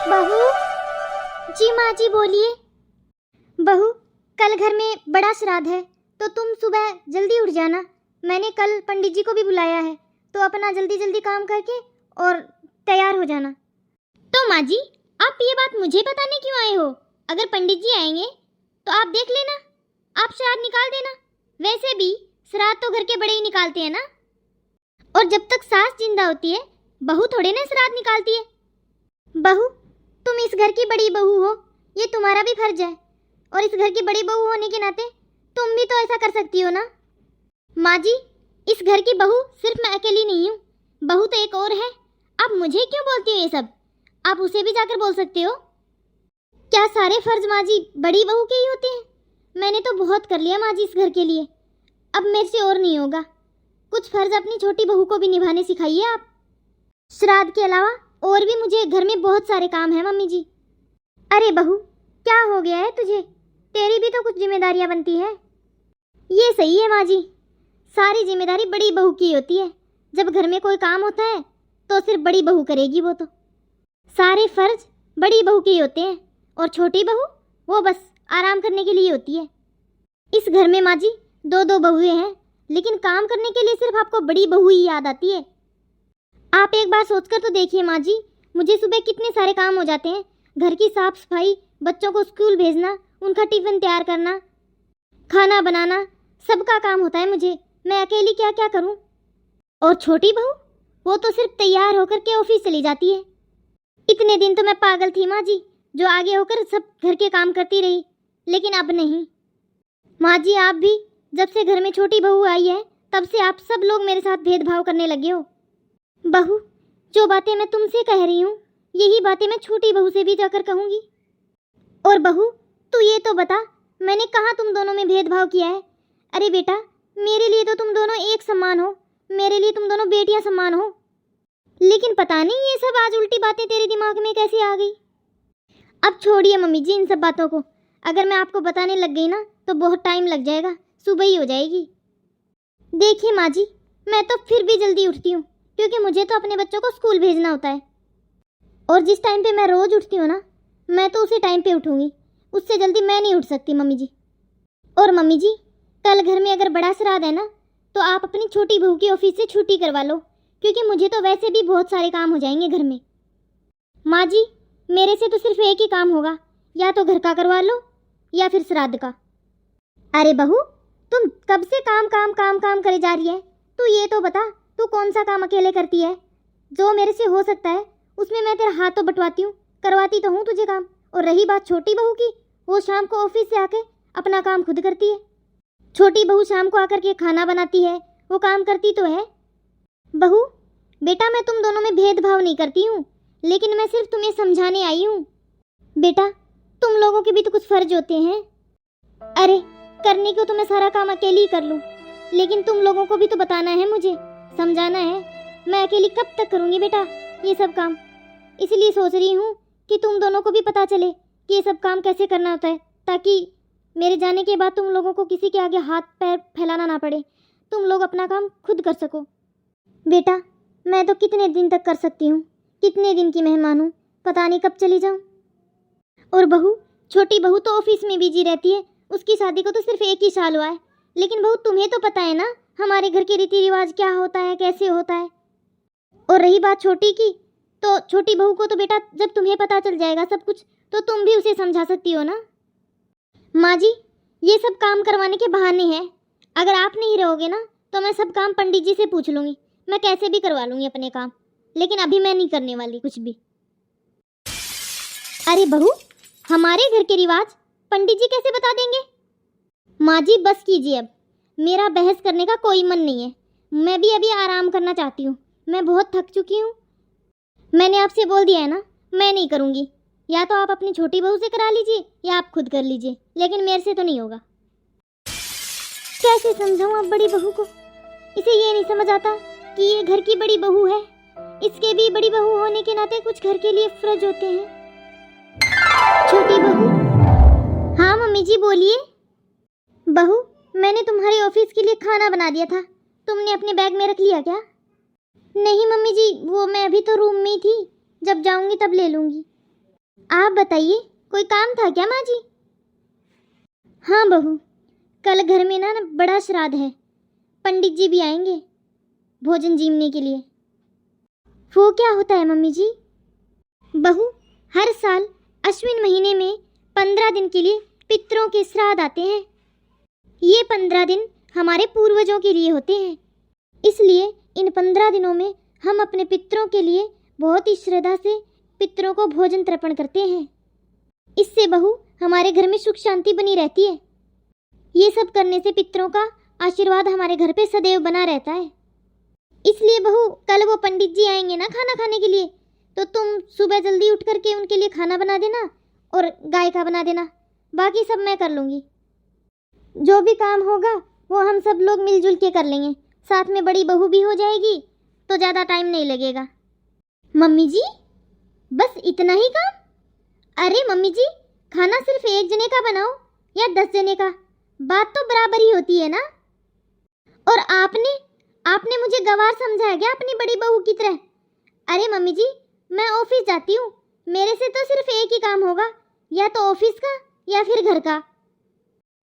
बहू जी, माँ जी बोलिए। बहू, कल घर में बड़ा श्राद्ध है तो तुम सुबह जल्दी उठ जाना। मैंने कल पंडित जी को भी बुलाया है तो अपना जल्दी जल्दी काम करके और तैयार हो जाना। तो माँ जी, आप ये बात मुझे बताने क्यों आए हो? अगर पंडित जी आएंगे तो आप देख लेना, आप श्राद्ध निकाल देना। वैसे भी श्राद्ध तो घर के बड़े ही निकालते हैं ना। और जब तक सास जिंदा होती है बहू थोड़े ना श्राद्ध निकालती है। बहू, तुम इस घर की बड़ी बहू हो, ये तुम्हारा भी फर्ज है। और इस घर की बड़ी बहू होने के नाते तुम भी तो ऐसा कर सकती हो ना। माँ जी, इस घर की बहू सिर्फ मैं अकेली नहीं हूँ, बहू तो एक और है। आप मुझे क्यों बोलती हो ये सब? आप उसे भी जाकर बोल सकते हो। क्या सारे फर्ज माँ जी बड़ी बहू के ही होते हैं? मैंने तो बहुत कर लिया माँ जी इस घर के लिए, अब मेरे से और नहीं होगा। कुछ फर्ज अपनी छोटी बहू को भी निभाने सिखाइए आप। श्राद्ध के अलावा और भी मुझे घर में बहुत सारे काम हैं मम्मी जी। अरे बहू, क्या हो गया है तुझे? तेरी भी तो कुछ जिम्मेदारियां बनती है। ये सही है माँ जी, सारी जिम्मेदारी बड़ी बहू की होती है। जब घर में कोई काम होता है तो सिर्फ बड़ी बहू करेगी, वो तो सारे फर्ज बड़ी बहू के ही होते हैं और छोटी बहू वो बस आराम करने के लिए होती है। इस घर में माँ जी दो दो बहुएं हैं, लेकिन काम करने के लिए सिर्फ आपको बड़ी बहू ही याद आती है। आप एक बार सोचकर तो देखिए माँ जी, मुझे सुबह कितने सारे काम हो जाते हैं। घर की साफ सफाई, बच्चों को स्कूल भेजना, उनका टिफिन तैयार करना, खाना बनाना, सबका काम होता है मुझे। मैं अकेली क्या क्या करूं? और छोटी बहू, वो तो सिर्फ तैयार होकर के ऑफिस चली जाती है। इतने दिन तो मैं पागल थी माँ जी, जो आगे होकर सब घर के काम करती रही, लेकिन अब नहीं। माँ जी, आप भी जब से घर में छोटी बहू आई है तब से आप सब लोग मेरे साथ भेदभाव करने लगे हो। बहू, जो बातें मैं तुमसे कह रही हूँ यही बातें मैं छोटी बहू से भी जाकर कहूँगी। और बहू, तू ये तो बता, मैंने कहाँ तुम दोनों में भेदभाव किया है? अरे बेटा, मेरे लिए तो तुम दोनों एक समान हो, मेरे लिए तुम दोनों बेटियां समान हो। लेकिन पता नहीं ये सब आज उल्टी बातें तेरे दिमाग में कैसे आ गई। अब छोड़िए मम्मी जी इन सब बातों को। अगर मैं आपको बताने लग गई ना तो बहुत टाइम लग जाएगा, सुबह ही हो जाएगी। देखिए माँ जी, मैं तो फिर भी जल्दी उठती हूँ क्योंकि मुझे तो अपने बच्चों को स्कूल भेजना होता है। और जिस टाइम पे मैं रोज उठती हूँ ना, मैं तो उसी टाइम पे उठूंगी, उससे जल्दी मैं नहीं उठ सकती मम्मी जी। और मम्मी जी, कल घर में अगर बड़ा श्राद्ध है ना तो आप अपनी छोटी बहू की ऑफिस से छुट्टी करवा लो, क्योंकि मुझे तो वैसे भी बहुत सारे काम हो जाएंगे घर में। माँ जी, मेरे से तो सिर्फ एक ही काम होगा, या तो घर का करवा लो या फिर श्राद्ध का। अरे बहू, तुम कब से काम काम काम काम करे जा रही है? तू ये तो बता, तू कौन सा काम अकेले करती है? जो मेरे से हो सकता है उसमें मैं तेरा हाथ तो बंटवाती हूँ, करवाती तो हूँ तुझे काम। और रही बात छोटी बहू की, वो शाम को ऑफिस से आके अपना काम खुद करती है। छोटी बहू शाम को आकर के खाना बनाती है, वो काम करती तो है। बहू बेटा, मैं तुम दोनों में भेदभाव नहीं करती हूँ, लेकिन मैं सिर्फ तुम्हें समझाने आई हूँ। बेटा, तुम लोगों के भी तो कुछ फर्ज होते हैं। अरे करने को तो मैं सारा काम अकेली ही कर लूँ, लेकिन तुम लोगों को भी तो बताना है, मुझे समझाना है। मैं अकेली कब तक करूँगी बेटा ये सब काम? इसलिए सोच रही हूँ कि तुम दोनों को भी पता चले कि ये सब काम कैसे करना होता है, ताकि मेरे जाने के बाद तुम लोगों को किसी के आगे हाथ पैर फैलाना ना पड़े, तुम लोग अपना काम खुद कर सको। बेटा, मैं तो कितने दिन तक कर सकती हूँ, कितने दिन की मेहमान हूँ, पता नहीं कब चली जाऊँ। और बहू, छोटी बहू तो ऑफिस में बिजी रहती है, उसकी शादी को तो सिर्फ एक ही साल हुआ है। लेकिन बहू, तुम्हें तो पता है ना हमारे घर के रीति रिवाज क्या होता है, कैसे होता है। और रही बात छोटी की, तो छोटी बहू को तो बेटा जब तुम्हें पता चल जाएगा सब कुछ तो तुम भी उसे समझा सकती हो ना। माँ जी, ये सब काम करवाने के बहाने हैं। अगर आप नहीं रहोगे ना तो मैं सब काम पंडित जी से पूछ लूँगी, मैं कैसे भी करवा लूँगी अपने काम। लेकिन अभी मैं नहीं करने वाली कुछ भी। अरे बहू, हमारे घर के रिवाज पंडित जी कैसे बता देंगे? माँ जी बस कीजिए, अब मेरा बहस करने का कोई मन नहीं है। मैं भी अभी आराम करना चाहती हूँ, मैं बहुत थक चुकी हूँ। मैंने आपसे बोल दिया है ना, मैं नहीं करूँगी। या तो आप अपनी छोटी बहू से करा लीजिए या आप खुद कर लीजिए, लेकिन मेरे से तो नहीं होगा। कैसे समझाऊँ अब बड़ी बहू को? इसे ये नहीं समझ आता कि ये घर की बड़ी बहू है, इसके भी बड़ी बहू होने के नाते कुछ घर के लिए फर्ज होते हैं। छोटी बहू। हाँ मम्मी जी बोलिए। बहू, मैंने तुम्हारे ऑफिस के लिए खाना बना दिया था, तुमने अपने बैग में रख लिया क्या? नहीं मम्मी जी, वो मैं अभी तो रूम में ही थी, जब जाऊंगी तब ले लूंगी। आप बताइए, कोई काम था क्या माँ जी? हाँ बहू, कल घर में ना बड़ा श्राद्ध है। पंडित जी भी आएंगे भोजन जीमने के लिए। वो क्या होता है मम्मी जी? बहू, हर साल अश्विन महीने में 15 दिन के लिए पितरों के श्राद्ध आते हैं। ये 15 दिन हमारे पूर्वजों के लिए होते हैं, इसलिए इन 15 दिनों में हम अपने पितरों के लिए बहुत ही श्रद्धा से पितरों को भोजन तर्पण करते हैं। इससे बहू हमारे घर में सुख शांति बनी रहती है। ये सब करने से पितरों का आशीर्वाद हमारे घर पे सदैव बना रहता है। इसलिए बहू, कल वो पंडित जी आएंगे ना खाना खाने के लिए, तो तुम सुबह जल्दी उठ करके उनके लिए खाना बना देना और गाय का बना देना। बाकी सब मैं कर लूँगी। जो भी काम होगा वो हम सब लोग मिलजुल के कर लेंगे। साथ में बड़ी बहू भी हो जाएगी तो ज़्यादा टाइम नहीं लगेगा। मम्मी जी, बस इतना ही काम? अरे मम्मी जी, खाना सिर्फ एक जने का बनाओ या 10 जने का, बात तो बराबर ही होती है ना। और आपने मुझे गंवार समझा है क्या अपनी बड़ी बहू की तरह? अरे मम्मी जी, मैं ऑफिस जाती हूँ, मेरे से तो सिर्फ एक ही काम होगा, या तो ऑफिस का या फिर घर का।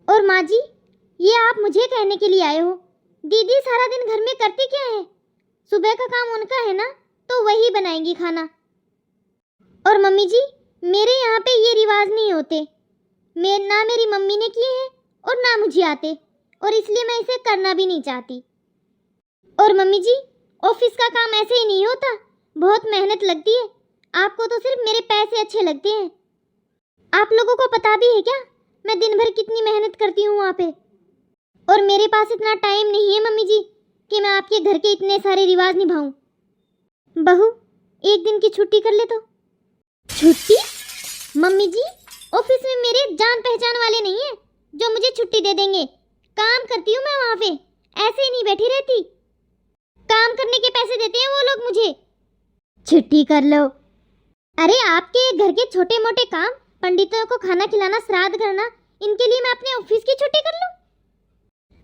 और माँ जी, ये आप मुझे कहने के लिए आए हो? दीदी सारा दिन घर में करती क्या है? सुबह का काम उनका है ना, तो वही बनाएंगी खाना। और मम्मी जी, मेरे यहाँ पे ये रिवाज नहीं होते। ना मेरी मम्मी ने किए हैं और ना मुझे आते, और इसलिए मैं इसे करना भी नहीं चाहती। और मम्मी जी, ऑफिस का काम ऐसे ही नहीं होता, बहुत मेहनत लगती है। आपको तो सिर्फ मेरे पैसे अच्छे लगते हैं। आप लोगों को पता भी है क्या मैं दिन भर कितनी मेहनत करती हूँ वहाँ पे? और मेरे पास इतना टाइम नहीं है मम्मी जी कि मैं आपके घर के इतने सारे रिवाज निभाऊं। बहू, एक दिन की छुट्टी कर ले तो। छुट्टी? मम्मी जी, ऑफिस में मेरे जान पहचान वाले नहीं है जो मुझे छुट्टी दे देंगे। काम करती हूँ मैं वहाँ पे, ऐसे ही नहीं बैठी रहती। काम करने के पैसे देते हैं वो लोग मुझे। छुट्टी कर लो। अरे आपके घर के छोटे मोटे काम, पंडितों को खाना खिलाना, श्राद्ध करना, इनके लिए मैं अपने ऑफिस की छुट्टी कर लूं?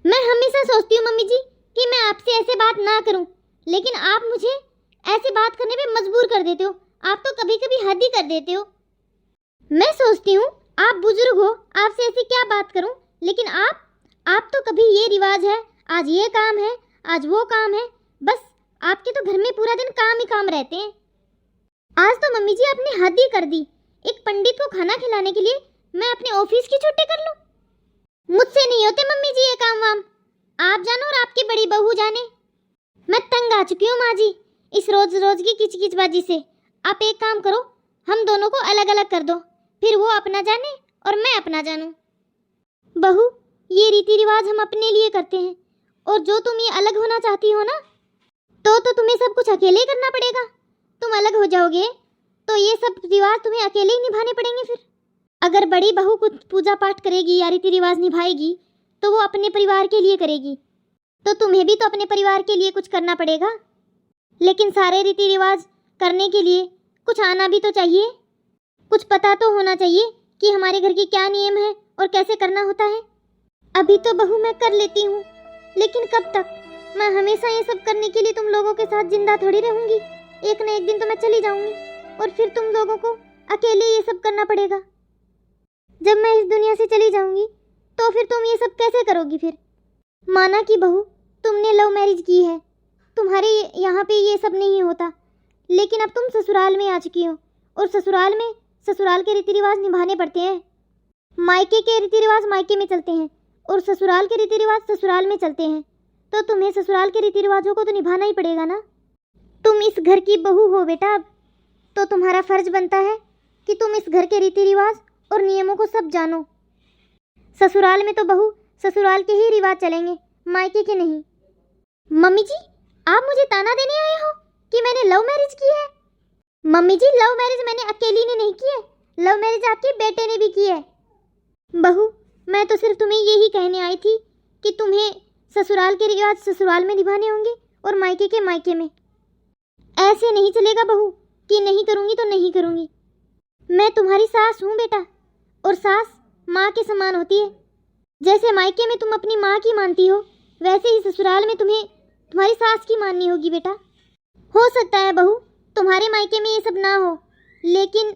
मैं हमेशा सोचती हूँ मम्मी जी कि मैं आपसे ऐसे बात ना करूं, लेकिन आप मुझे ऐसे बात करने पे मजबूर कर देते हो। आप तो कभी कभी हद ही कर देते हो। मैं सोचती हूँ आप बुजुर्ग हो, आपसे ऐसी क्या बात करूं, लेकिन आप तो कभी ये रिवाज है, आज ये काम है, आज वो काम है, बस आपके तो घर में पूरा दिन काम ही काम रहते हैं। आज तो मम्मी जी आपने हद ही कर दी। एक पंडित को खाना खिलाने के लिए मैं अपने ऑफिस की छुट्टी कर लूं? मुझसे नहीं होते मम्मी जी ये काम वाम। आप जानो और आपकी बड़ी बहू जाने। मैं तंग आ चुकी हूँ माँ जी इस रोज रोज की किचकिचबाजी से। आप एक काम करो, हम दोनों को अलग अलग कर दो, फिर वो अपना जाने और मैं अपना जानूं। बहू, ये रीति रिवाज हम अपने लिए करते हैं, और जो तुम ये अलग होना चाहती हो ना, तो तुम्हें सब कुछ अकेले ही करना पड़ेगा। तुम अलग हो जाओगे तो ये सब रिवाज तुम्हें अकेले ही निभाने पड़ेंगे। फिर अगर बड़ी बहू कुछ पूजा पाठ करेगी या रीति रिवाज निभाएगी तो वो अपने परिवार के लिए करेगी, तो तुम्हें भी तो अपने परिवार के लिए कुछ करना पड़ेगा। लेकिन सारे रीति रिवाज करने के लिए कुछ आना भी तो चाहिए, कुछ पता तो होना चाहिए कि हमारे घर के क्या नियम है और कैसे करना होता है। अभी तो बहू मैं कर लेती हूँ, लेकिन कब तक? मैं हमेशा ये सब करने के लिए तुम लोगों के साथ जिंदा थोड़ी रहूंगी। एक न एक दिन तो मैं चली जाऊंगी और फिर तुम लोगों को अकेले ये सब करना पड़ेगा। जब मैं इस दुनिया से चली जाऊंगी तो फिर तुम ये सब कैसे करोगी? फिर माना कि बहू तुमने लव मैरिज की है, तुम्हारे यहाँ पे ये सब नहीं होता, लेकिन अब तुम ससुराल में आ चुकी हो और ससुराल के रीति रिवाज निभाने पड़ते हैं। मायके के रीति रिवाज मायके में चलते हैं और ससुराल के रीति रिवाज ससुराल में चलते हैं, तो तुम्हें ससुराल के रीति रिवाजों को तो निभाना ही पड़ेगा ना। तुम इस घर की बहू हो बेटा, अब तो तुम्हारा फर्ज बनता है कि तुम इस घर के रीति रिवाज और नियमों को सब जानो। ससुराल में तो बहू ससुराल के ही रिवाज चलेंगे, मायके के नहीं। मम्मी जी, आप मुझे ताना देने आए हो कि मैंने लव मैरिज की है? मम्मी जी, लव मैरिज मैंने अकेली ने नहीं की है, लव मैरिज आपके बेटे ने भी की है। बहू, मैं तो सिर्फ तुम्हें यही कहने आई थी कि तुम्हें ससुराल के रिवाज ससुराल में निभाने होंगे और मायके के मायके में। ऐसे नहीं चलेगा बहू कि नहीं करूँगी तो नहीं करूँगी। मैं तुम्हारी सास हूँ बेटा, और सास माँ के समान होती है। जैसे मायके में तुम अपनी माँ की मानती हो, वैसे ही ससुराल में तुम्हें तुम्हारी सास की माननी होगी बेटा। हो सकता है बहू तुम्हारे मायके में ये सब ना हो, लेकिन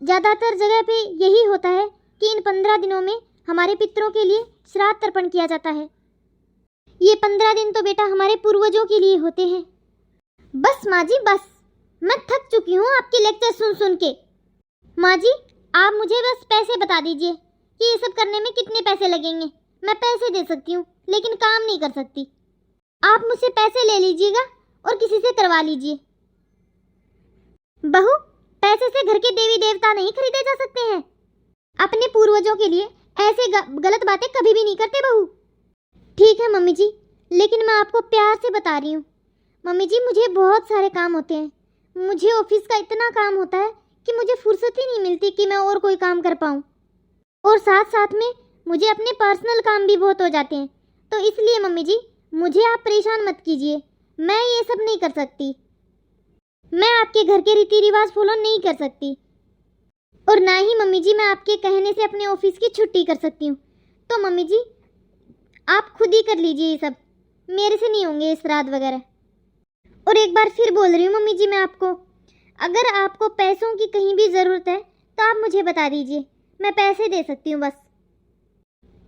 ज़्यादातर जगह पे यही होता है कि इन 15 दिनों में हमारे पितरों के लिए श्राद्ध तर्पण किया जाता है। ये 15 दिन तो बेटा हमारे पूर्वजों के लिए होते हैं। बस माँ जी बस, मैं थक चुकी हूँ आपके लेक्चर सुन सुन के। माँ जी आप मुझे बस पैसे बता दीजिए कि ये सब करने में कितने पैसे लगेंगे। मैं पैसे दे सकती हूँ लेकिन काम नहीं कर सकती। आप मुझसे पैसे ले लीजिएगा और किसी से करवा लीजिए। बहू, पैसे से घर के देवी देवता नहीं खरीदे जा सकते हैं। अपने पूर्वजों के लिए ऐसे गलत बातें कभी भी नहीं करते बहू। ठीक है मम्मी जी, लेकिन मैं आपको प्यार से बता रही हूँ। मम्मी जी मुझे बहुत सारे काम होते हैं। मुझे ऑफिस का इतना काम होता है कि मुझे फुर्सत ही नहीं मिलती कि मैं और कोई काम कर पाऊँ। और साथ साथ में मुझे अपने पर्सनल काम भी बहुत हो जाते हैं। तो इसलिए मम्मी जी मुझे आप परेशान मत कीजिए। मैं ये सब नहीं कर सकती। मैं आपके घर के रीति रिवाज फॉलो नहीं कर सकती। और ना ही मम्मी जी मैं आपके कहने से अपने ऑफिस की छुट्टी कर सकती हूँ। तो मम्मी जी आप खुद ही कर लीजिए ये सब, मेरे से नहीं होंगे श्राद्ध वगैरह। और एक बार फिर बोल रही हूँ मम्मी जी मैं आपको, अगर आपको पैसों की कहीं भी ज़रूरत है तो आप मुझे बता दीजिए, मैं पैसे दे सकती हूँ बस।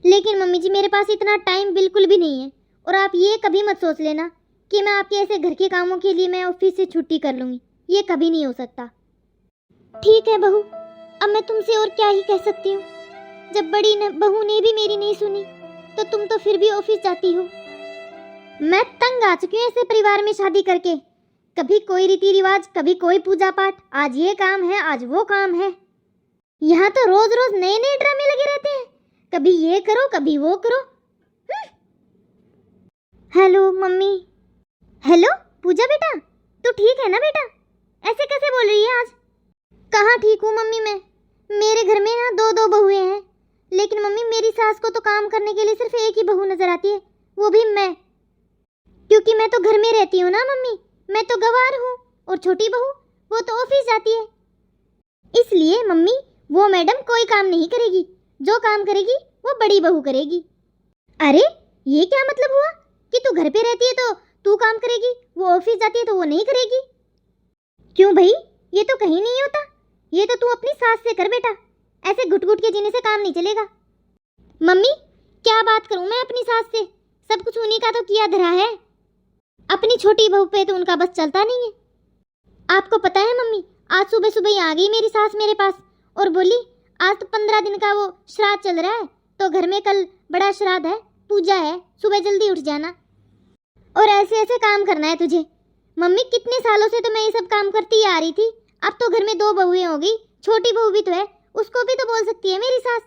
लेकिन मम्मी जी मेरे पास इतना टाइम बिल्कुल भी नहीं है। और आप ये कभी मत सोच लेना कि मैं आपके ऐसे घर के कामों के लिए मैं ऑफिस से छुट्टी कर लूँगी। ये कभी नहीं हो सकता। ठीक है बहू, अब मैं तुमसे और क्या ही कह सकती हूँ। जब बड़ी बहू ने भी मेरी नहीं सुनी तो तुम तो फिर भी ऑफिस जाती हो। मैं तंग आ चुकी हूँ ऐसे परिवार में शादी करके। कभी कोई रीति रिवाज, कभी कोई पूजा पाठ, आज ये काम है आज वो काम है। यहाँ तो रोज रोज नए नए ड्रामे लगे रहते हैं, कभी ये करो कभी वो करो। Hello mummy. हेलो पूजा बेटा, तू ठीक है ना बेटा? ऐसे कैसे बोल रही है आज? कहाँ ठीक हूँ मम्मी मैं। मेरे घर में ना दो बहुएं हैं, लेकिन मम्मी मेरी सास को तो काम करने के लिए सिर्फ एक ही बहू नजर आती है, वो भी मैं। क्योंकि मैं तो घर में रहती हूँ ना मम्मी, मैं तो गवार हूँ। और छोटी बहू वो तो ऑफिस जाती है। इसलिए मम्मी वो मैडम कोई काम नहीं करेगी, जो काम करेगी वो बड़ी बहू करेगी। अरे ये क्या मतलब हुआ कि तू घर पे रहती है तो तू काम करेगी, वो ऑफिस जाती है तो वो नहीं करेगी? क्यों भाई, ये तो कहीं नहीं होता। ये तो तू अपनी सास से कर बेटा, ऐसे घुट घुट के जीने से काम नहीं चलेगा। मम्मी क्या बात करूं मैं अपनी सास से, सब कुछ उन्हीं का तो किया धरा है। अपनी छोटी बहू पे तो उनका बस चलता नहीं है। आपको पता है मम्मी, आज सुबह सुबह ही आ गई मेरी सास मेरे पास और बोली आज तो 15 दिन का वो श्राद्ध चल रहा है, तो घर में कल बड़ा श्राद्ध है, पूजा है, सुबह जल्दी उठ जाना और ऐसे ऐसे काम करना है तुझे। मम्मी कितने सालों से तो मैं ये सब काम करती आ रही थी, अब तो घर में 2 बहुएं हो गई, छोटी बहू भी तो है, उसको भी तो बोल सकती है मेरी सास।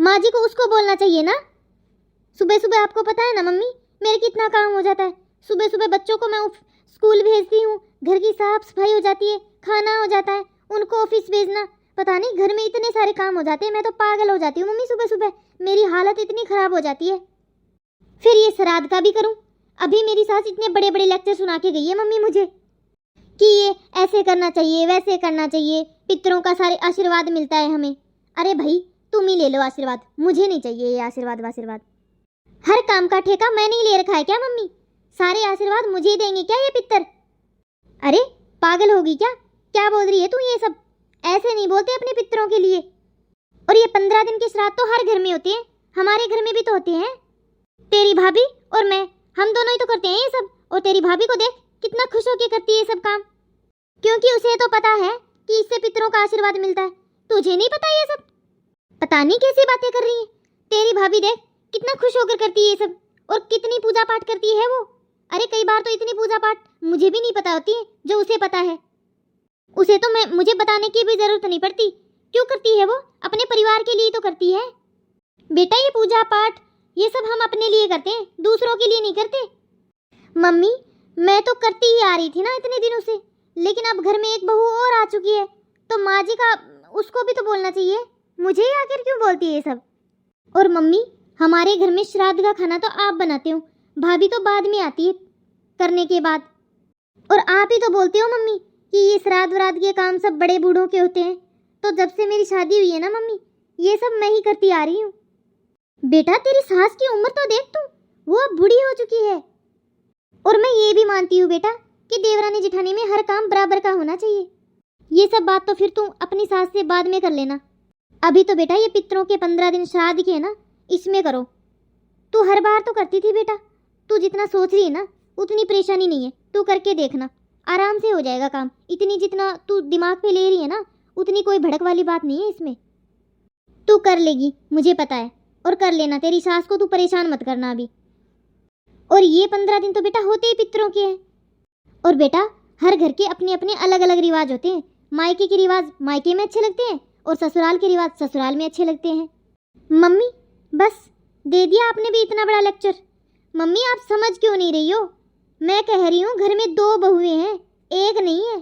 माँ जी को उसको बोलना चाहिए ना। सुबह सुबह आपको पता है ना मम्मी मेरे कितना काम हो जाता है। सुबह सुबह बच्चों को मैं स्कूल भेजती हूँ, घर की साफ सफाई हो जाती है, खाना हो जाता है, उनको ऑफिस भेजना, पता नहीं घर में इतने सारे काम हो जाते हैं, मैं तो पागल हो जाती हूँ मम्मी। सुबह सुबह मेरी हालत इतनी खराब हो जाती है। फिर ये श्राद्ध का भी करूँ। अभी मेरी सास इतने बड़े बड़े लेक्चर सुना के गई है मम्मी मुझे कि ये ऐसे करना चाहिए, वैसे करना चाहिए, पितरों का सारे आशीर्वाद मिलता है हमें। अरे भाई तुम ही ले लो आशीर्वाद, मुझे नहीं चाहिए ये आशीर्वाद वाशीर्वाद। हर काम का ठेका मैंने ही ले रखा है क्या मम्मी? सारे आशीर्वाद मुझे ही देंगे क्या ये पितर? अरे पागल होगी क्या? क्या बोल रही है तू ये सब? ऐसे नहीं बोलते अपने पितरों के लिए। और ये 15 दिन के श्राद्ध तो हर घर में होते हैं, हमारे घर में भी तो होते हैं। तेरी भाभी और मैं, हम दोनों ही तो करते हैं ये सब। और तेरी भाभी को देख कितना खुश होकर करती है ये सब काम, क्योंकि उसे तो पता है कि इससे पितरों का आशीर्वाद मिलता है। तुझे नहीं पता ये सब? पता नहीं कैसी बातें कर रही है। तेरी भाभी देख कितना खुश होकर करती है ये सब, और कितनी पूजा पाठ करती है वो। अरे कई बार तो इतनी पूजा पाठ मुझे भी नहीं पता होती है जो उसे पता है। उसे तो मुझे बताने की भी जरूरत नहीं पड़ती। क्यों करती है वो? अपने परिवार के लिए तो करती है। बेटा ये पूजा पाठ ये सब हम अपने लिए करते हैं, दूसरों के लिए नहीं करते। मम्मी मैं तो करती ही आ रही थी ना इतने दिनों से, लेकिन अब घर में एक बहू और आ चुकी है तो माँ जी का उसको भी तो बोलना चाहिए। मुझे ही आखिर क्यों बोलती है ये सब? और मम्मी हमारे घर में श्राद्ध का खाना तो आप बनाते हो, भाभी तो बाद में आती है करने के बाद। और आप ही तो बोलते हो मम्मी कि ये श्राद्ध व्राद्ध के काम सब बड़े बूढ़ों के होते हैं। तो जब से मेरी शादी हुई है ना मम्मी, ये सब मैं ही करती आ रही हूँ। बेटा तेरी सास की उम्र तो देख तू, वो अब बूढ़ी हो चुकी है। और मैं ये भी मानती हूँ बेटा कि देवरानी जेठानी में हर काम बराबर का होना चाहिए। ये सब बात तो फिर तुम अपनी सास से बाद में कर लेना। अभी तो बेटा ये पितरों के 15 दिन श्राद्ध के ना, इसमें करो। तू हर बार तो करती थी बेटा, तू जितना सोच रही है ना उतनी परेशानी नहीं है। तू करके देखना, आराम से हो जाएगा काम। इतनी जितना तू दिमाग पे ले रही है ना, उतनी कोई भड़क वाली बात नहीं है इसमें। तू कर लेगी, मुझे पता है। और कर लेना, तेरी सास को तू परेशान मत करना अभी। और ये 15 दिन तो बेटा होते ही पितरों के हैं। और बेटा हर घर के अपने अपने अलग अलग रिवाज होते हैं। मायके के रिवाज मायके में अच्छे लगते हैं और ससुराल के रिवाज ससुराल में अच्छे लगते हैं। मम्मी बस दे दिया आपने भी इतना बड़ा लेक्चर। मम्मी आप समझ क्यों नहीं रही हो? मैं कह रही हूँ घर में 2 बहुएं हैं, एक नहीं है।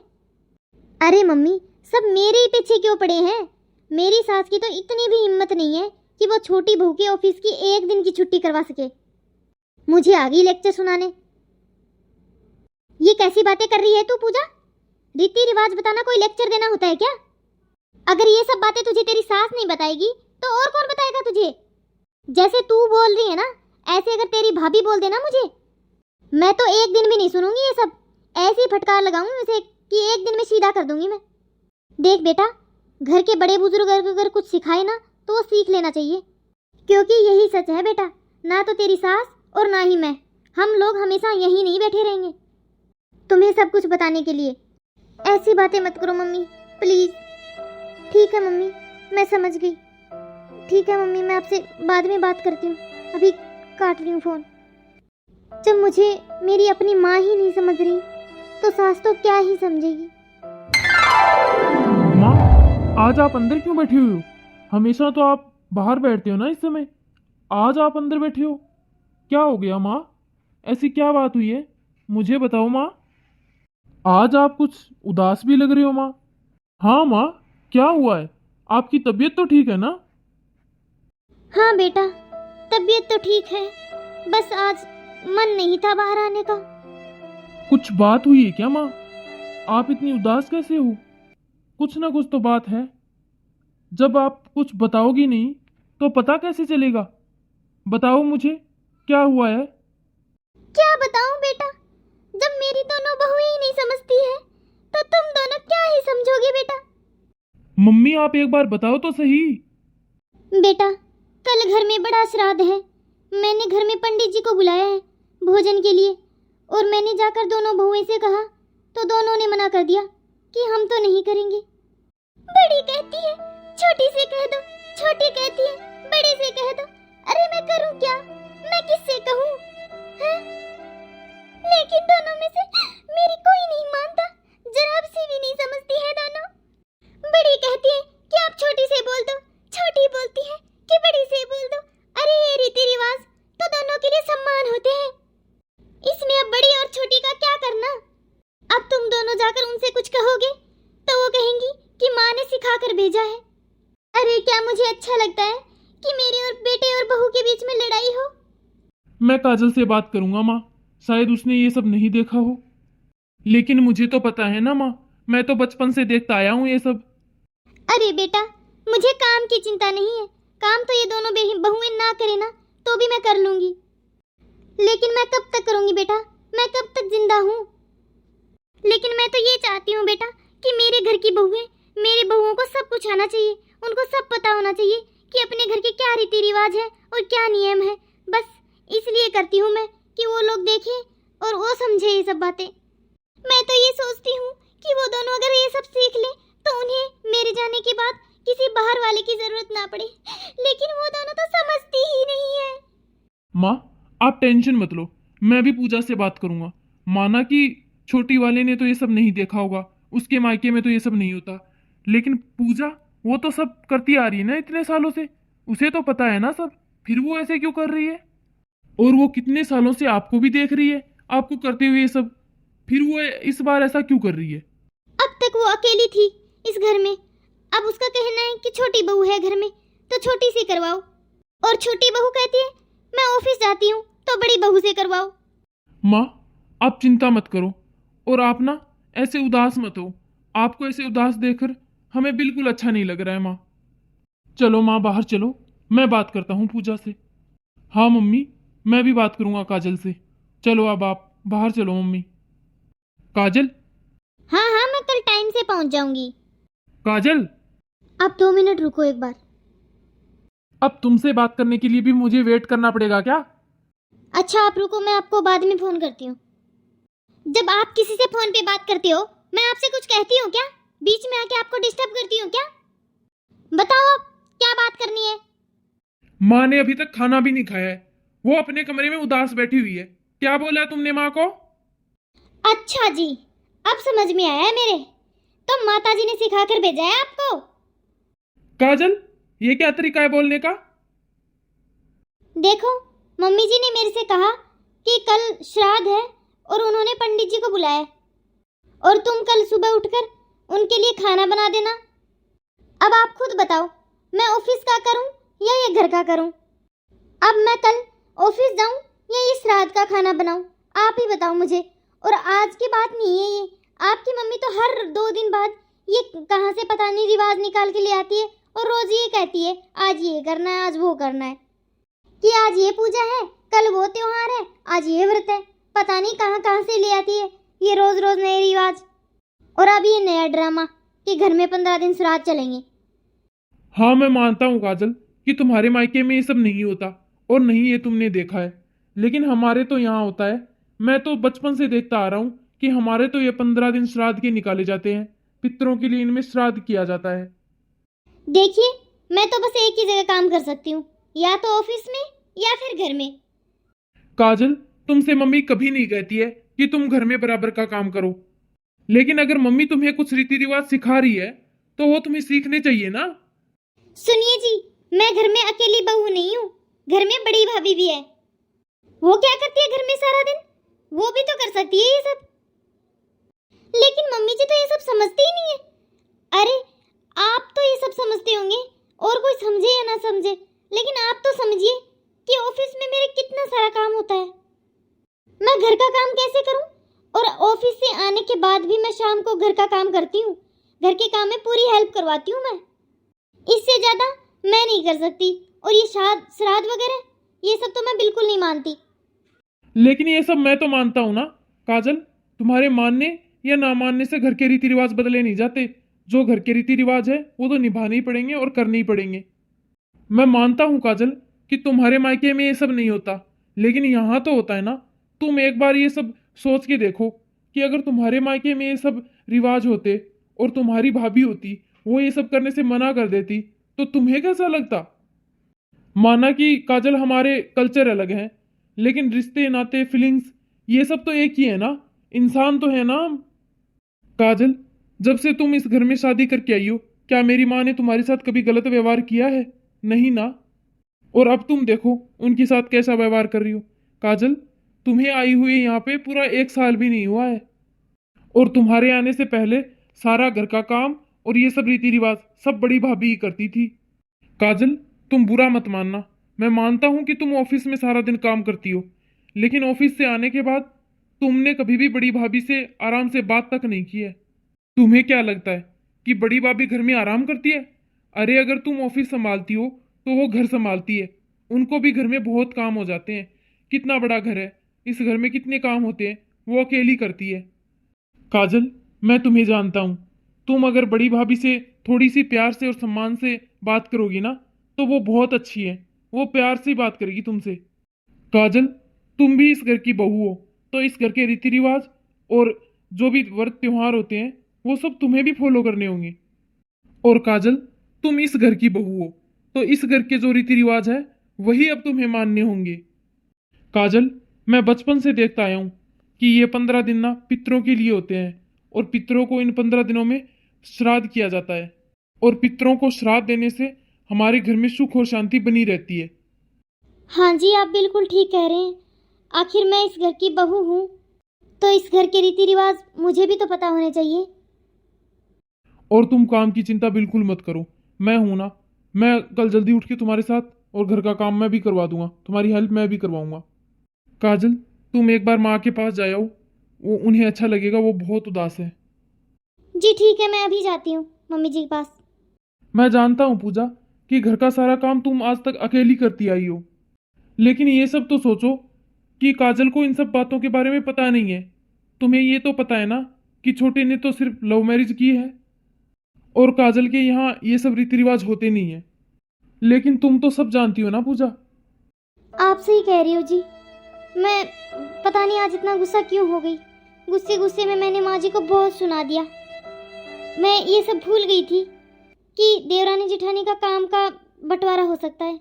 अरे मम्मी सब मेरे ही पीछे क्यों पड़े हैं? मेरी सास की तो इतनी भी हिम्मत नहीं है कि वो छोटी बहू के ऑफिस की 1 दिन की छुट्टी करवा सके। मुझे आ गई लेक्चर सुनाने। ये कैसी बातें कर रही है तू पूजा? रीति रिवाज बताना कोई लेक्चर देना होता है क्या? अगर ये सब बातें तुझे तेरी सास नहीं बताएगी तो और कौन बताएगा तुझे? जैसे तू बोल रही है ना, ऐसे अगर तेरी भाभी बोल देना मुझे, मैं तो 1 दिन भी नहीं सुनूंगी ये सब। ऐसी फटकार लगाऊंगी उसे कि 1 दिन में सीधा कर दूंगी मैं। देख बेटा, घर के बड़े बुजुर्ग अगर कुछ सिखाए ना तो वो सीख लेना चाहिए, क्योंकि यही सच है बेटा। ना तो तेरी सास और ना ही मैं, हम लोग हमेशा यहीं नहीं बैठे रहेंगे तुम्हें सब कुछ बताने के लिए। ऐसी बातें मत करो मम्मी प्लीज। ठीक है मम्मी, मैं समझ गई। ठीक है मम्मी, मैं आपसे बाद में बात करती हूँ, अभी काट रही हूँ फोन। जब मुझे मेरी अपनी माँ ही नहीं समझ रही तो सास तो क्या ही समझेगी। माँ, आज आप अंदर क्यों बैठी हुई हो? हमेशा तो आप बाहर बैठते हो ना इस समय, आज आप अंदर बैठी हो, क्या हो गया माँ? ऐसी क्या बात हुई है, मुझे बताओ माँ। आज आप कुछ उदास भी लग रही हो माँ। हाँ माँ, क्या हुआ है? आपकी तबीयत तो ठीक है ना? हाँ बेटा, तबीयत तो ठीक है, बस आज मन नहीं था बाहर आने का। कुछ बात हुई है क्या माँ? आप इतनी उदास कैसे हो? कुछ ना कुछ तो बात है। जब आप कुछ बताओगी नहीं तो पता कैसे चलेगा? बताओ मुझे, क्या हुआ है? क्या बताऊं बेटा, जब मेरी दोनों बहुएं ही नहीं समझती है तो तुम दोनों क्या ही समझोगे बेटा। मम्मी आप एक बार बताओ तो सही। बेटा कल घर में बड़ा श्राद्ध है, मैंने घर में पंडित जी को बुलाया है भोजन के लिए, और मैंने जाकर दोनों बहुएं से कहा तो दोनों ने मना कर दिया कि हम तो नहीं करेंगे। बड़ी कहती है छोटी से कह दो, छोटी कहती है बड़ी से कह दो। अरे मैं करूं क्या, मैं किससे कहूं हैं? लेकिन दोनों में से मेरी कोई नहीं मानता, जरा सी भी नहीं समझती है दोनों। बड़ी कहती है कि आप छोटी से बोल दो, छोटी बोलती है कि बड़ी से बोल दो। अरे ये रीति रिवाज तो दोनों के लिए सम्मान होते हैं, इसमें अब बड़ी और छोटी का क्या करना? अब तुम दोनों जाकर उनसे कुछ कहोगे तो वो कहेंगी कि माँ ने सिखा कर भेजा है। अरे क्या मुझे अच्छा लगता है कि मेरे और बेटे और बहू के बीच में लड़ाई हो? मैं काजल से बात करूंगा माँ, शायद उसने ये सब नहीं देखा हो। लेकिन मुझे तो पता है ना माँ, मैं तो बचपन से देखता आया हूँ ये सब। अरे बेटा मुझे काम की चिंता नहीं है, काम तो ये दोनों बहुएं ना करे ना तो भी मैं कर लूंगी। लेकिन मैं कब तक करूंगी बेटा, मैं कब तक जिंदा हूँ? लेकिन मैं तो ये चाहती हूँ बेटा कि मेरे घर की बहुएं, मेरी बहुओं को सब कुछ आना चाहिए, उनको सब पता होना चाहिए कि अपने घर के क्या रीति रिवाज है और क्या नियम है। बस इसलिए करती हूँ मैं कि वो लोग देखें और वो समझे ये सब बातें। मैं तो ये सोचती हूँ कि वो दोनों अगर ये सब सीख लें तो उन्हें मेरे जाने के बाद किसी बाहर वाले की जरूरत ना पड़े, लेकिन वो दोनों तो समझती ही नहीं है। माँ आप टेंशन मत लो, मैं भी पूजा से बात करूंगा। माना कि छोटी वाले ने तो ये सब नहीं देखा होगा, उसके मायके में तो ये सब नहीं होता, लेकिन पूजा वो तो सब करती आ रही है ना इतने सालों से, उसे तो पता है ना सब, फिर वो ऐसे क्यों कर रही है? और वो कितने सालों से आपको भी देख रही है, आपको करते हुए ये सब, फिर वो इस बार ऐसा क्यों कर रही है? अब तक वो अकेली थी इस घर में, अब उसका कहना है कि छोटी बहू है घर में तो छोटी से करवाओ, और छोटी बहू कहती है मैं ऑफिस जाती हूँ तो बड़ी बहू से करवाओ। माँ आप चिंता मत करो, और आप ना ऐसे उदास मत हो, आपको ऐसे उदास देखकर हमें बिल्कुल अच्छा नहीं लग रहा है माँ। चलो माँ बाहर चलो, मैं बात करता हूँ पूजा से। हाँ मम्मी, मैं भी बात करूँगा काजल से। चलो अब आप बाहर चलो मम्मी। काजल। हाँ हाँ मैं कल टाइम से पहुँच जाऊंगी। काजल, आप 2 मिनट रुको एक बार। अब तुमसे बात करने के लिए भी मुझे वेट करना पड़ेगा क्या? अच्छा आप रुको, मैं आपको बाद में फ़ोन करती हूँ। जब आप किसी से फ़ोन पे बात करते हो, मैं आपसे कुछ कहती हूँ क्या? बीच में आके आपको डिस्टर्ब करती हूँ क्या? बताओ आप क्या बात करनी है? माँ ने अभी तक खाना भी नहीं खाया है। वो अपने कमरे में उदास बैठी हुई है। क्या बोला तुमने माँ को? अच्छा जी, अब समझ में आया है मेरे। तो माता जी ने सिखा कर भेजा है आपको? काजल, ये क्या तरीका है बोलने का? देखो, मम्मी जी ने मेरे से कहा कि कल श्राद्ध है और उन्होंने पंडित जी को बुलाया है, और तुम कल सुबह उठकर उनके लिए खाना बना देना। अब आप खुद बताओ, मैं ऑफिस का करूं या ये घर का करूं? अब मैं कल ऑफिस जाऊं या ये श्राद्ध का खाना बनाऊं? आप ही बताओ मुझे। और आज की बात नहीं है ये, आपकी मम्मी तो हर 2 दिन बाद ये कहाँ से पता नहीं रिवाज निकाल के ले आती है, और रोज ये कहती है आज ये करना है, आज वो करना है, कि आज ये पूजा है, कल वो त्योहार है, आज ये व्रत है। पता नहीं कहाँ कहाँ से ले आती है ये रोज रोज नए रिवाज। और अब ये नया ड्रामा कि घर में 15 दिन श्राद्ध चलेंगे। हाँ, मैं मानता हूँ काजल कि तुम्हारे मायके में ये सब नहीं होता और नहीं ये तुमने देखा है, लेकिन हमारे तो यहाँ होता है। मैं तो बचपन से देखता आ रहा हूँ कि हमारे तो ये 15 दिन श्राद्ध के निकाले जाते हैं। पितरों के लिए इनमें श्राद्ध किया जाता है। देखिए, मैं तो बस एक ही जगह काम कर सकती हूँ, या तो ऑफिस में या फिर घर में। काजल, तुमसे मम्मी कभी नहीं कहती है कि तुम घर में बराबर का काम करो, लेकिन अगर मम्मी तुम्हें कुछ रीति रिवाज सिखा रही है तो वो तुम्हें सीखने चाहिए ना। सुनिए जी, मैं घर में अकेली बहू नहीं हूँ, घर में बड़ी भाभी भी है। वो क्या करती है घर में सारा दिन? वो भी तो कर सकती है ये सब। लेकिन मम्मी जी तो ये सब समझती ही नहीं है। अरे, आप तो ये सब समझते होंगे, और कोई समझे या ना समझे, लेकिन आप तो समझिए कि ऑफिस में मेरे कितना सारा काम होता है। मैं घर का काम कैसे करूं? और ऑफिस से आने के बाद भी मैं शाम को घर का काम करती हूँ। घर के काम में पूरी हेल्प करवाती हूँ मैं। इससे ज्यादा मैं नहीं कर सकती। और ये श्राद्ध वगैरह, ये सब तो मैं बिल्कुल नहीं मानती। लेकिन ये सब मैं तो मानता हूं ना काजल। तुम्हारे मानने या ना मानने से घर के रीति रिवाज बदले नहीं जाते। जो घर के रीति रिवाज है वो तो निभाने ही पड़ेंगे और करने ही पड़ेंगे। मैं मानता हूं काजल कि तुम्हारे मायके में ये सब नहीं होता, लेकिन यहाँ तो होता है ना। तुम एक बार ये सब सोच के देखो कि अगर तुम्हारे मायके में ये सब रिवाज होते और तुम्हारी भाभी होती वो ये सब करने से मना कर देती तो तुम्हें कैसा लगता? माना कि काजल हमारे कल्चर अलग हैं, लेकिन रिश्ते नाते फीलिंग्स ये सब तो एक ही है ना। इंसान तो है ना हम। काजल, जब से तुम इस घर में शादी करके आई हो, क्या मेरी माँ ने तुम्हारे साथ कभी गलत व्यवहार किया है? नहीं ना। और अब तुम देखो उनके साथ कैसा व्यवहार कर रही हो। काजल, तुम्हें आई हुई यहाँ पे पूरा 1 साल भी नहीं हुआ है, और तुम्हारे आने से पहले सारा घर का काम और ये सब रीति रिवाज सब बड़ी भाभी ही करती थी। काजल, तुम बुरा मत मानना। मैं मानता हूं कि तुम ऑफिस में सारा दिन काम करती हो, लेकिन ऑफिस से आने के बाद तुमने कभी भी बड़ी भाभी से आराम से बात तक नहीं की है। तुम्हें क्या लगता है कि बड़ी भाभी घर में आराम करती है? अरे, अगर तुम ऑफिस संभालती हो तो वो घर संभालती है। उनको भी घर में बहुत काम हो जाते हैं। कितना बड़ा घर है, इस घर में कितने काम होते हैं, वो अकेली करती है। काजल, मैं तुम्हें जानता हूँ। तुम अगर बड़ी भाभी से थोड़ी सी प्यार से और सम्मान से बात करोगी ना तो वो बहुत अच्छी है। वो प्यार से बात करेगी तुमसे। काजल, तुम भी इस घर की बहू हो, तो इस घर के रीति रिवाज और जो भी व्रत त्योहार होते हैं वो सब तुम्हें भी फॉलो करने होंगे। और काजल, तुम इस घर की बहू हो, तो इस घर के जो रीति रिवाज है वही अब तुम्हें मानने होंगे। काजल, मैं बचपन से देखता आया हूँ कि ये 15 दिन ना पितरों के लिए होते हैं, और पितरों को इन 15 दिनों में श्राद्ध किया जाता है, और पितरों को श्राद्ध देने से हमारे घर में सुख और शांति बनी रहती है। हाँ जी, आप बिल्कुल ठीक कह रहे हैं। आखिर मैं इस घर की बहू हूँ, तो इस घर के रीति रिवाज मुझे भी तो पता होने चाहिए। और तुम काम की चिंता बिल्कुल मत करो, मैं हूं ना। मैं कल जल्दी उठ के तुम्हारे साथ और घर का काम मैं भी करवा दूंगा, तुम्हारी हेल्प मैं भी करवाऊंगा। काजल, तुम एक बार माँ के पास जाओ, वो उन्हें अच्छा लगेगा, वो बहुत उदास है। जी ठीक है, मैं अभी जाती हूँ मम्मी जी के पास। मैं जानता हूँ पूजा कि घर का सारा काम तुम आज तक अकेली करती आई हो, लेकिन ये सब तो सोचो कि काजल को इन सब बातों के बारे में पता नहीं है। तुम्हें ये तो पता है ना कि छोटे ने तो सिर्फ लव मैरिज की है, और काजल के यहाँ ये सब रीति रिवाज होते नहीं है। लेकिन तुम तो सब जानती हो ना पूजा। आप सही कह रही हो जी। मैं पता नहीं आज इतना गुस्सा क्यों हो गई। गुस्से गुस्से में मैंने माँ जी को बहुत सुना दिया। मैं ये सब भूल गई थी कि देवरानी जेठानी का काम का बंटवारा हो सकता है,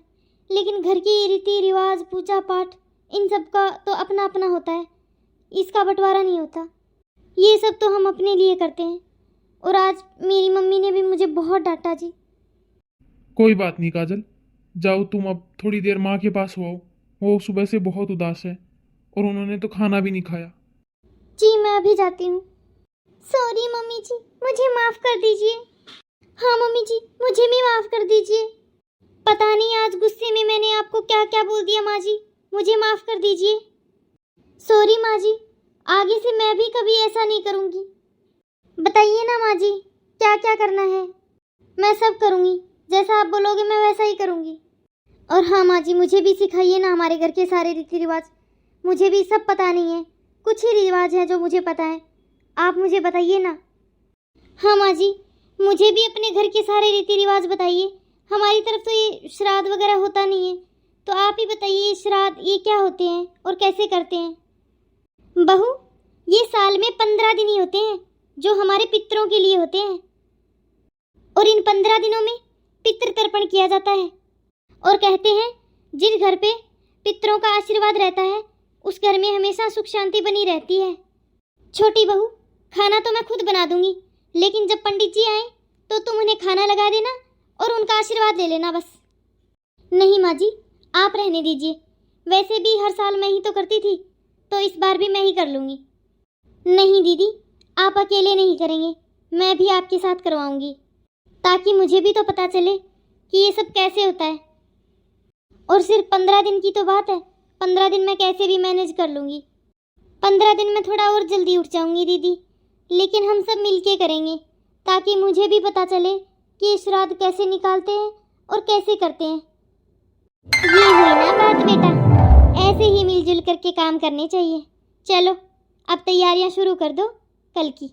लेकिन घर की रीति रिवाज, पूजा पाठ, इन सब का तो अपना अपना होता है, इसका बंटवारा नहीं होता। ये सब तो हम अपने लिए करते हैं। और आज मेरी मम्मी ने भी मुझे बहुत डांटा जी। कोई बात नहीं काजल, जाओ तुम अब थोड़ी देर माँ के पास हो। वो सुबह से बहुत उदास है और उन्होंने तो खाना भी नहीं खाया। जी मैं अभी जाती हूँ। सॉरी मम्मी जी, मुझे माफ़ कर दीजिए। हाँ मम्मी जी, मुझे भी माफ़ कर दीजिए। पता नहीं आज गुस्से में मैंने आपको क्या क्या बोल दिया माँ जी, मुझे माफ़ कर दीजिए। सॉरी माँ जी, आगे से मैं भी कभी ऐसा नहीं करूँगी। बताइए ना माँ जी, क्या क्या करना है? मैं सब करूँगी, जैसा आप बोलोगे मैं वैसा ही करूँगी। और हाँ माँ जी, मुझे भी सिखाइए ना हमारे घर के सारे रीति रिवाज। मुझे भी सब पता नहीं है, कुछ ही रिवाज हैं जो मुझे पता है, आप मुझे बताइए ना। हाँ माँ जी, मुझे भी अपने घर के सारे रीति रिवाज बताइए। हमारी तरफ तो ये श्राद्ध वगैरह होता नहीं है, तो आप ही बताइए श्राद्ध ये क्या होते हैं और कैसे करते हैं। बहू, ये साल में 15 दिन ही होते हैं जो हमारे पितरों के लिए होते हैं, और इन 15 दिनों में पितृ तर्पण किया जाता है। और कहते हैं जिस घर पे पितरों का आशीर्वाद रहता है उस घर में हमेशा सुख शांति बनी रहती है। छोटी बहू, खाना तो मैं खुद बना दूंगी, लेकिन जब पंडित जी आए तो तुम उन्हें खाना लगा देना और उनका आशीर्वाद ले लेना बस। नहीं माँ जी, आप रहने दीजिए। वैसे भी हर साल मैं ही तो करती थी, तो इस बार भी मैं ही कर लूँगी। नहीं दीदी, आप अकेले नहीं करेंगे, मैं भी आपके साथ करवाऊँगी, ताकि मुझे भी तो पता चले कि ये सब कैसे होता है। और सिर्फ 15 दिन की तो बात है, 15 दिन मैं कैसे भी मैनेज कर लूँगी। 15 दिन में थोड़ा और जल्दी उठ जाऊँगी दीदी, लेकिन हम सब मिलके करेंगे, ताकि मुझे भी पता चले कि श्राद्ध कैसे निकालते हैं और कैसे करते हैं। ये हुई ना बात बेटा, ऐसे ही मिलजुल करके काम करने चाहिए। चलो अब तैयारियां शुरू कर दो कल की।